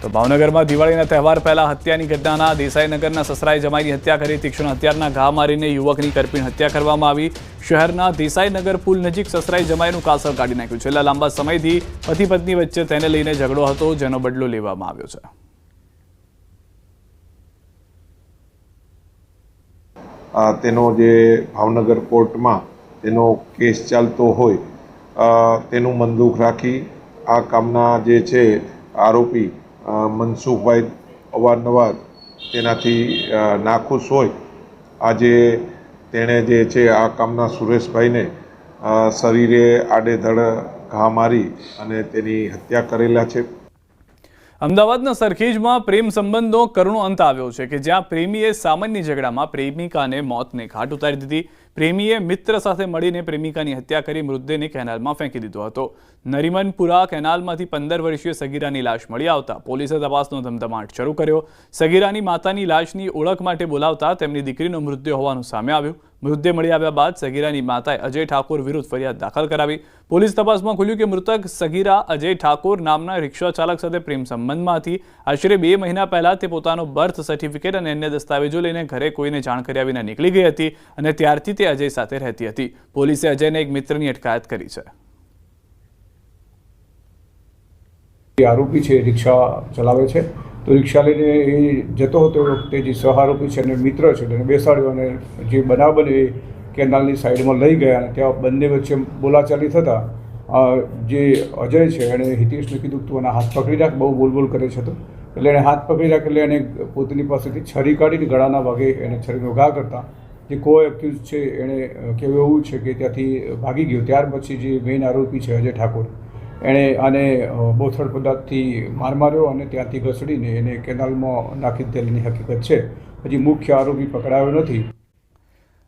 તો ભાવનગરમાં દિવાળીના તહેવાર પહેલા હત્યાની ઘટનાના દેસાઈનગરના સસરાએ જમાઈની હત્યા કરી તીક્ષ્ણ હથિયારના ઘા મારીને યુવકની કરપીણ હત્યા કરવામાં આવી। શહેરના દેસાઈનગર પુલ નજીક સસરાએ જમાઈનું કાસળ કાઢી નાખ્યું। છેલ્લા લાંબા સમયથી પતિ પત્ની વચ્ચે તેને લઈને ઝઘડો હતો, જેનો બદલો લેવામાં આવ્યો છે। તેનો જે ભાવનગર કોર્ટમાં તેનો કેસ ચાલતો હોય તેનું મનદુખ રાખી આ કામના જે છે આરોપી મનસુખભાઈ અવારનવાર તેનાથી નાખુશ હોય આજે તેણે જે છે આ કામના સુરેશભાઈને શરીરે આડેધડ ઘા મારી અને તેની હત્યા કરેલા છે। અમદાવાદના સરખેજમાં પ્રેમ સંબંધનો કરુણો અંત આવ્યો છે કે જ્યાં પ્રેમીએ સામાન્ય ઝઘડામાં પ્રેમિકાને મોતને ઘાટ ઉતારી દીધી। પ્રેમીએ મિત્ર સાથે મળીને પ્રેમિકાની હત્યા કરી મૃતદેહને કેનાલમાં ફેંકી દીધો હતો। નરીમનપુરા કેનાલમાંથી 15 વર્ષીય સગીરાની લાશ મળી આવતા પોલીસે તપાસનો ધમધમાટ શરૂ કર્યો। સગીરાની માતાની લાશની ઓળખ માટે બોલાવતા તેમની દીકરીનો મૃતદેહ હોવાનું સામે આવ્યું। મૃતદેહ મળી આવ્યા બાદ સગીરાની માતાએ અજય ઠાકોર વિરુદ્ધ ફરિયાદ દાખલ કરાવી। પોલીસ તપાસમાં ખુલ્યું કે મૃતક સગીરા અજય ઠાકોર નામના રિક્ષા ચાલક સાથે પ્રેમ સંબંધમાં હતી। આશરે 2 મહિના પહેલા તે પોતાનો બર્થ સર્ટિફિકેટ અને અન્ય દસ્તાવેજો લઈને ઘરે કોઈને જાણ કર્યા વિના નીકળી ગઈ હતી અને ત્યારથી તે અજય સાથે રહેતી હતી। પોલીસે અજયને એક મિત્રની અટકાયત કરી છે। આરોપી છે રિક્ષા ચલાવે છે તો રિક્ષા લઈને એ જતો હતો વખતે જે સહ આરોપી છે અને મિત્ર છે તેને બેસાડ્યો અને જે બનાવ બને એ કેનાલની સાઈડમાં લઈ ગયા અને ત્યાં બંને વચ્ચે બોલાચાલી થતાં જે અજય છે એણે હિતેશને કીધું તું એના હાથ પકડી રાખ, બહુ બોલ કરે છે તો એટલે એણે હાથ પકડી રાખ એટલે એને પોતાની પાસેથી છરી કાઢીને ગળાના ભાગે એને છરીનો ઘા કરતા જે કો એક્યુઝ છે એણે કહેવું એવું છે કે ત્યાંથી ભાગી ગયો। ત્યાર પછી જે મેઇન આરોપી છે અજય ઠાકોર એણે આને બોથડ પદાર્થથી માર માર્યો અને ત્યાંથી ઘસડીને એને કેનાલમાં નાખી દેવાની હકીકત છે। હજી મુખ્ય આરોપી પકડાયો નથી।